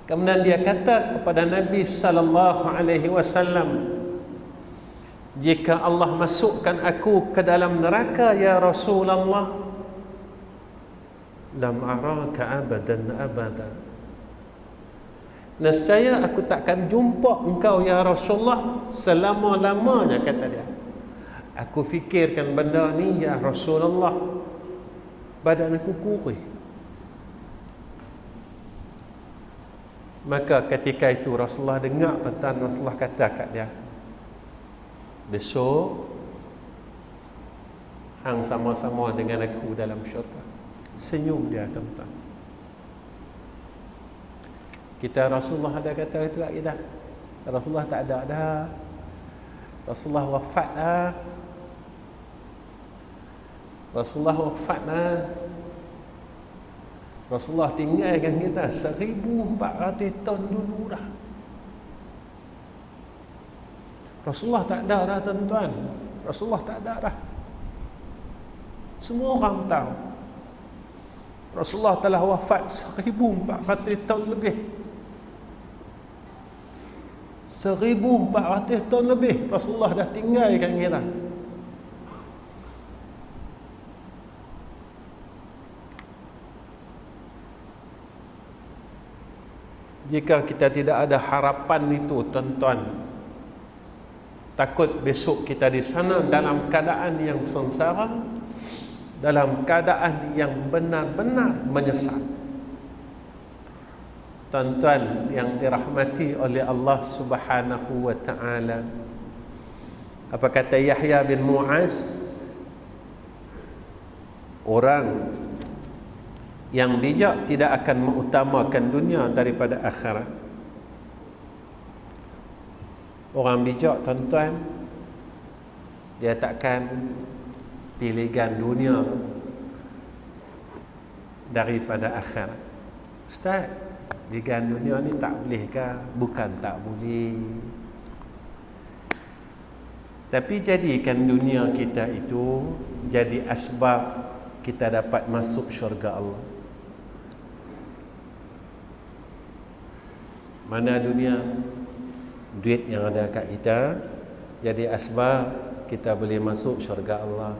Kemudian dia kata kepada Nabi sallallahu alaihi wasallam, jika Allah masukkan aku ke dalam neraka ya Rasulullah, lam araka abadan abada. Nescaya aku takkan jumpa engkau ya Rasulullah selama-lamanya, kata dia. Aku fikirkan benda ni ya Rasulullah, badan aku kurih. Maka ketika itu Rasulullah dengar tentang, Rasulullah kata kat dia, besok hang sama-sama dengan aku dalam syurga. Senyum dia, tuan-tuan. Kita Rasulullah ada kata itu tak kita? Rasulullah tak ada dah. Rasulullah wafat dah. Rasulullah wafat dah. Rasulullah tinggalkan kita 1400 tahun dulu dah. Rasulullah tak ada dah, tuan-tuan. Rasulullah tak ada dah. Semua orang tahu Rasulullah telah wafat 1400 tahun lebih. 1400 tahun lebih Rasulullah dah tinggalkan kita. Jika kita tidak ada harapan itu, tuan-tuan, takut besok kita di sana dalam keadaan yang sengsara, dalam keadaan yang benar-benar menyesal. Tuan-tuan yang dirahmati oleh Allah Subhanahu wa taala, apa kata Yahya bin Mu'az? Orang yang bijak tidak akan mengutamakan dunia daripada akhirat. Orang bijak, tuan-tuan, dia takkan pilihkan dunia daripada akhirat. Ustaz, pilihkan dunia ni tak boleh ke? Bukan tak boleh. Tapi jadikan dunia kita itu jadi asbab kita dapat masuk syurga Allah. Mana dunia, duit yang ada kat kita jadi asbab kita boleh masuk syurga Allah.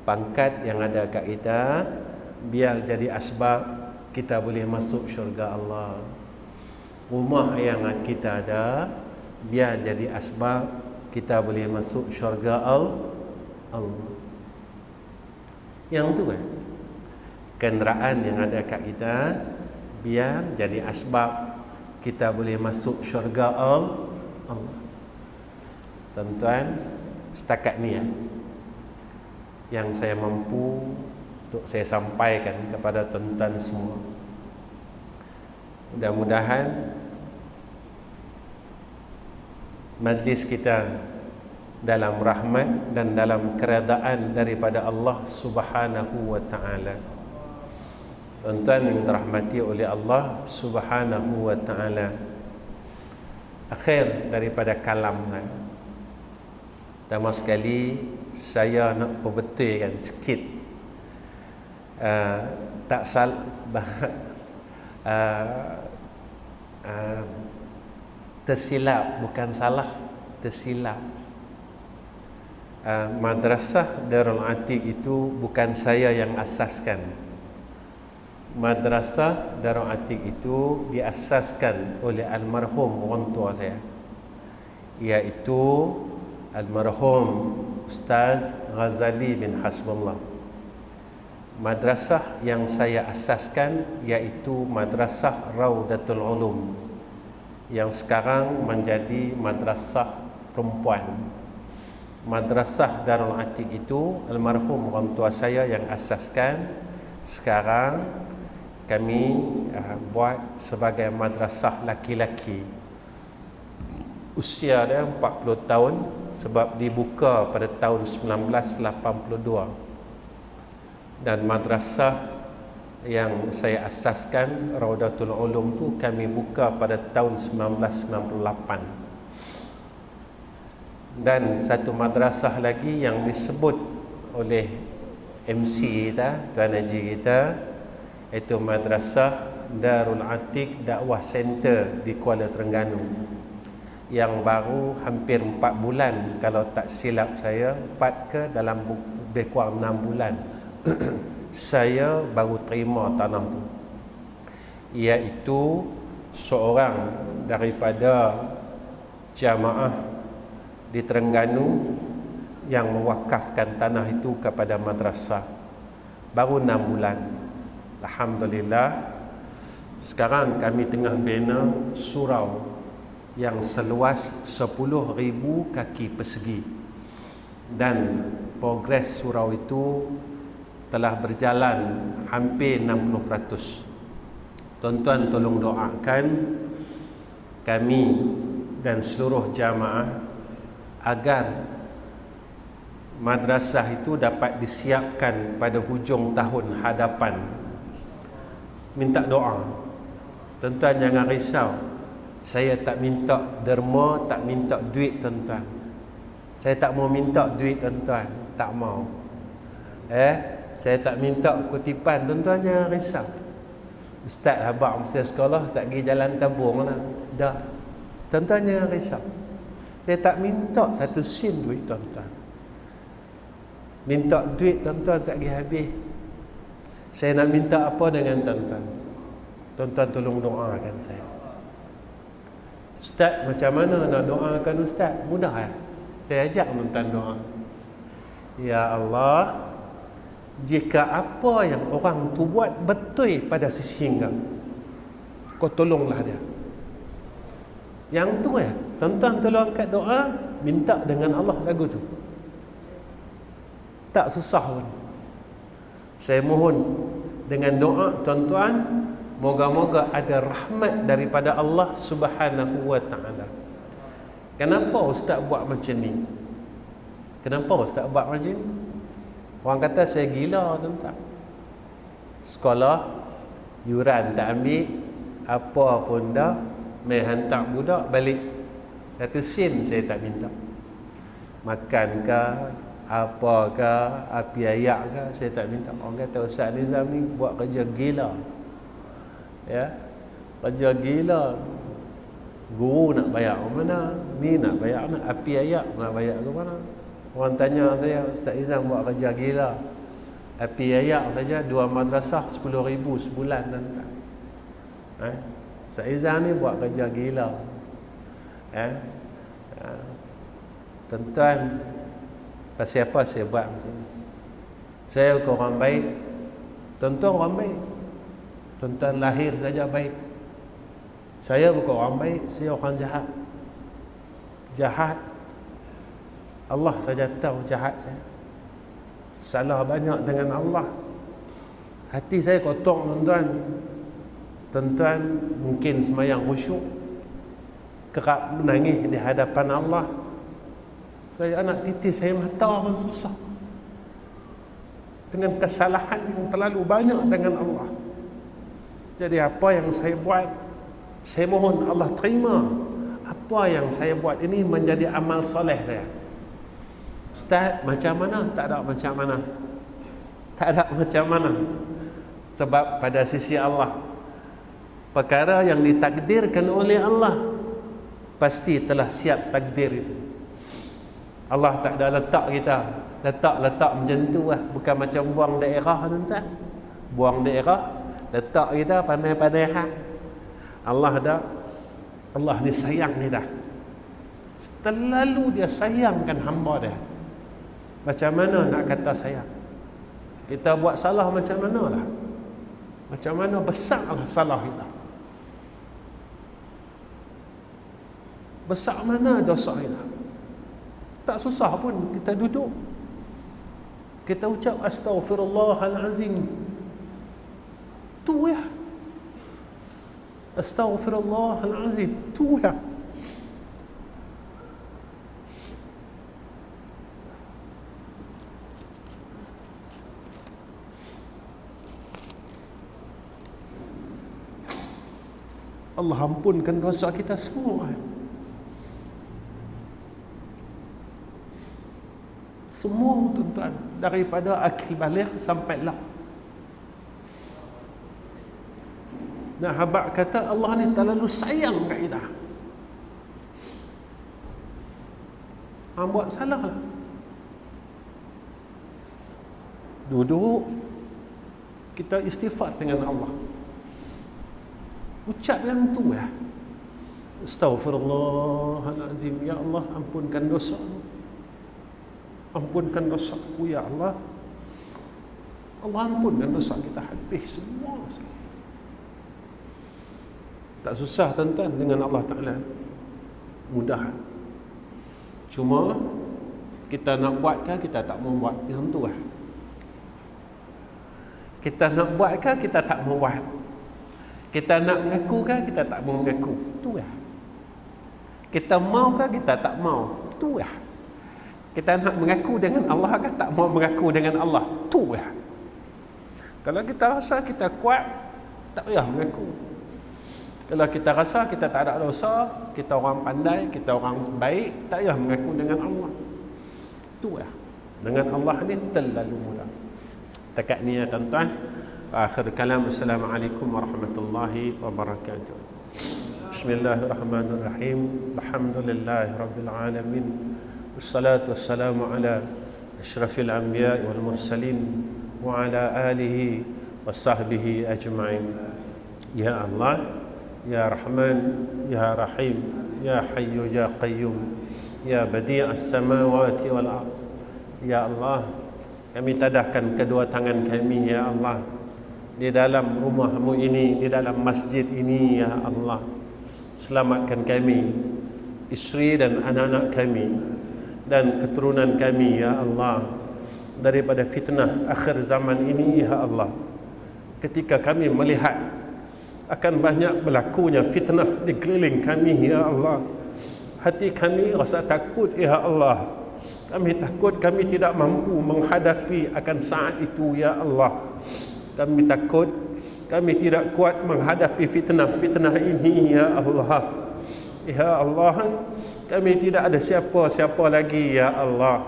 Pangkat yang ada kat kita biar jadi asbab kita boleh masuk syurga Allah. Rumah yang kita ada biar jadi asbab kita boleh masuk syurga Allah. Yang tu kenderaan yang ada kat kita biar jadi asbab kita boleh masuk syurga Allah. Tuan-tuan, setakat ni yang saya mampu untuk saya sampaikan kepada tuan-tuan semua. Mudah-mudahan majlis kita dalam rahmat dan dalam keredaan daripada Allah Subhanahu wa taala. Tuan-tuan yang dirahmati oleh Allah Subhanahu wa taala. Akhir daripada kalam pertama sekali saya nak perbetulkan sikit tersilap, bukan salah, tersilap. Madrasah Darul Atiq itu bukan saya yang asaskan. Madrasah Darul Atiq itu diasaskan oleh almarhum orang tua saya, iaitu almarhum Ustaz Ghazali bin Hasbullah. Madrasah yang saya asaskan iaitu Madrasah Raudatul Ulum, yang sekarang menjadi madrasah perempuan. Madrasah Darul Atiq itu almarhum orang tua saya yang asaskan. Sekarang kami buat sebagai madrasah laki-laki. Usia dia 40 tahun sebab dibuka pada tahun 1982. Dan madrasah yang saya asaskan Raudatul Ulum tu kami buka pada tahun 1998. Dan satu madrasah lagi yang disebut oleh MC kita, Tuan Haji kita, iaitu Madrasah Darul Atiq Dakwah Center di Kuala Terengganu, yang baru hampir 4 bulan, kalau tak silap saya 4 ke dalam lebih kurang 6 bulan saya baru terima tanah tu, iaitu seorang daripada jamaah di Terengganu yang mewakafkan tanah itu kepada madrasah. Baru 6 bulan. Alhamdulillah. Sekarang kami tengah bina surau yang seluas 10,000 kaki persegi, dan progres surau itu telah berjalan hampir 60%. Tuan-tuan tolong doakan kami dan seluruh jamaah agar madrasah itu dapat disiapkan pada hujung tahun hadapan. Minta doa. Tuan-tuan jangan risau. Saya tak minta derma, tak minta duit tuan-tuan. Saya tak mau minta duit tuan-tuan, tak mau. Saya tak minta kutipan, tuan-tuan jangan risau. Ustaz habaq masa sekolah, ustaz pergi jalan tabung lah. Dah. Tuan-tuan jangan risau. Saya tak minta satu sen duit tuan-tuan. Minta duit tuan-tuan tak pergi habis. Saya nak minta apa dengan tuan-tuan? Tuan-tuan tolong doakan saya. Ustaz, macam mana nak doakan Ustaz? Mudah Saya ajak tuan-tuan doa. Ya Allah, jika apa yang orang tu buat betul pada sisi engkau, kau tolonglah dia. Yang tu tuan-tuan tolong angkat doa, minta dengan Allah lagu tu. Tak susah pun. Saya mohon dengan doa tuan-tuan, moga-moga ada rahmat daripada Allah Subhanahu wa taala. Kenapa ustaz buat macam ni? Kenapa ustaz buat macam ni? Orang kata saya gila tuan-tuan. Sekolah yuran tak ambil, apa pun dah, mai hantar budak balik. Satu sen saya tak minta. Makan ke, apa ke, api ayak ke, saya tak minta. Orang kata Ustaz Nizam ni buat kerja gila. Ya. Kerja gila. Guru nak bayar ke mana? Ni nak bayar mana? Api ayak nak bayar ke mana? Orang tanya saya, Ustaz Nizam buat kerja gila. Api ayak saja 2 madrasah 10,000 sebulan, tuan-tuan. Saizan ni buat kerja gila. Tuan-tuan, pasal apa saya buat macam ni? Saya bukan orang baik. Tuan-tuan orang baik. Tuan-tuan lahir saja baik. Saya bukan orang baik, saya orang jahat. Jahat, Allah saja tahu jahat saya. Salah banyak dengan Allah. Hati saya kotor, tuan-tuan. Tuan-tuan mungkin semayang khusyuk, kerap menangis di hadapan Allah. Saya anak titis, saya mata pun susah dengan kesalahan yang terlalu banyak dengan Allah. Jadi apa yang saya buat, saya mohon Allah terima apa yang saya buat ini menjadi amal soleh saya. Ustaz, macam mana? Tak ada macam mana. Tak ada macam mana. Sebab pada sisi Allah, perkara yang ditakdirkan oleh Allah pasti telah siap takdir itu. Allah tak ada letak kita letak macam tu lah. Bukan macam buang daerah, tuan-tuan. Buang daerah, letak kita pandai-pandai hak. Allah ada. Allah ni sayang kita. Terlalu dia sayangkan hamba dia. Macam mana nak kata sayang? Kita buat salah macam mana lah? Macam mana besarlah salah kita? Besar mana dosa kita? Tak susah pun kita duduk, kita ucap astaghfirullahalazim. Tu ya. Astaghfirullahalazim. Tu ya. Allah ampunkan dosa kita semua. Semua, tuan-tuan, daripada akil balik sampai lah. Nah, habaq kata Allah ni terlalu sayang kat kita. Hang buat salah lah, duduk, kita istighfar dengan Allah. Ucap yang tu ya. Astaghfirullahalazim. Ya Allah, ampunkan dosa. Ampunkan dosaku ya Allah. Allah ampunkan dosa kita habis semua. Tak susah, tuan-tuan, dengan Allah Ta'ala. Mudah. Cuma kita nak buatkah, kita tak mau buat. Yang tu lah. Kita nak buatkah, kita tak mau buat. Kita nak mengakukah, kita tak mau mengaku. Tu lah. Kita maukah, kita tak mau. Tu lah. Kita nak mengaku dengan Allah kah, tak mau mengaku dengan Allah. Tu lah. Kalau kita rasa kita kuat, tak payah mengaku. Kalau kita rasa kita tak ada dosa, kita orang pandai, kita orang baik, tak payah mengaku dengan Allah. Tu lah. Dengan Allah ni terlalu mudah. Setakat ni ya, tuan-tuan. Akhir kalam. Assalamualaikum warahmatullahi wabarakatuh. Bismillahirrahmanirrahim. Alhamdulillahi rabbil alamin. Wassalatu wassalamu ala asyrafil anbiya wal mursalin wa ala alihi wasahbihi ajma'in. Ya Allah, Ya Rahman, Ya Rahim, Ya Hayyu, Ya Qayyum, Ya Badi'as samawati wal ard. Ya Allah, kami tadahkan kedua tangan kami, Ya Allah, di dalam rumahmu ini, di dalam masjid ini, Ya Allah. Selamatkan kami, isteri dan anak-anak kami, dan keturunan kami, Ya Allah, daripada fitnah akhir zaman ini, Ya Allah. Ketika kami melihat akan banyak berlakunya fitnah di keliling kami, Ya Allah, hati kami rasa takut, Ya Allah. Kami takut kami tidak mampu menghadapi akan saat itu, Ya Allah. Kami takut kami tidak kuat menghadapi fitnah-fitnah ini, Ya Allah. Ya Allah, kami tidak ada siapa-siapa lagi, Ya Allah.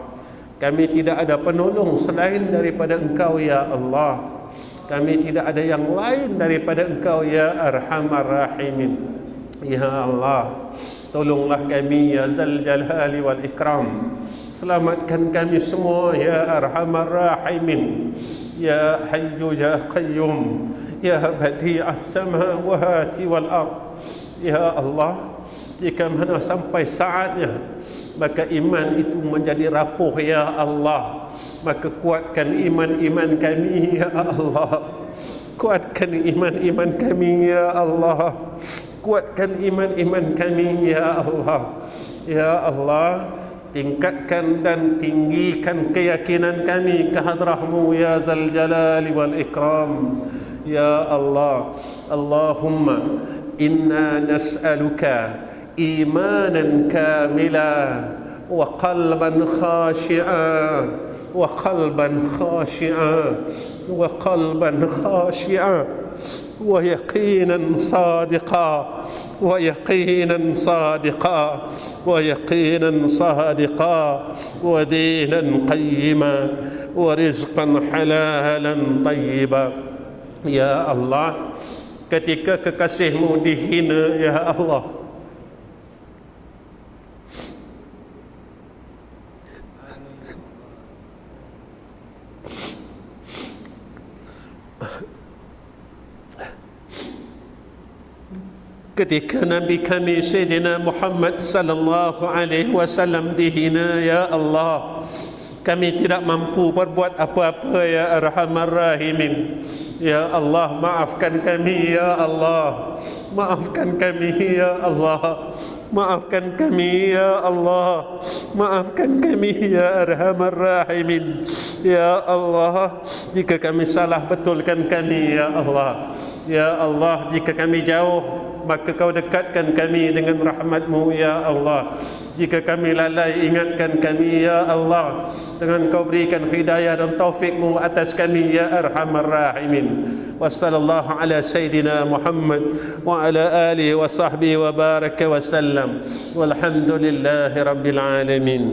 Kami tidak ada penolong selain daripada Engkau, Ya Allah. Kami tidak ada yang lain daripada Engkau, Ya Arhamar Rahimin. Ya Allah, tolonglah kami, Ya Zal Jalali wal Ikram. Selamatkan kami semua, Ya Arhamar Rahimin. Ya Hayyu Ya Qayyum, Ya Badi'as Samawati wal Ard. Ya Allah, jika mana sampai saatnya maka iman itu menjadi rapuh, Ya Allah, maka kuatkan iman-iman kami, Ya Allah. Kuatkan iman-iman kami, Ya Allah. Kuatkan iman-iman kami, Ya Allah. Ya Allah, tingkatkan dan tinggikan keyakinan kami ke hadrah-Mu, Ya Zal Jalali wal Ikram. Ya Allah, Allahumma inna nas'aluka imanan kamila wa qalban khashi'a wa qalban khashi'a wa qalban khashi'a wa yaqinan sadiqa wa yaqinan sadiqa wa yaqinan sadiqa wa dinan qayyima wa rizqan halalan tayyiba. Ya Allah, ketika kekasih-Mu dihina, Ya Allah, ketika Nabi kami Sayyidina Muhammad sallallahu alaihi wasallam dihina, Ya Allah, kami tidak mampu berbuat apa-apa, Ya Arhamar Rahimin. Ya Allah, maafkan kami, Ya Allah. Maafkan kami, Ya Allah. Maafkan kami, Ya Allah. Maafkan kami, Ya Arhamar Rahimin. Ya Allah, jika kami salah, betulkan kami, Ya Allah. Ya Allah, jika kami jauh, maka Kau dekatkan kami dengan rahmat-Mu, Ya Allah. Jika kami lalai, ingatkan kami, Ya Allah, dengan Kau berikan hidayah dan taufik-Mu atas kami, Ya Arhamar Rahimin. Wassallallahu ala Sayyidina Muhammad wa ala alihi wa sahbihi wa baraka wa sallam. Walhamdulillahi Rabbil Alamin.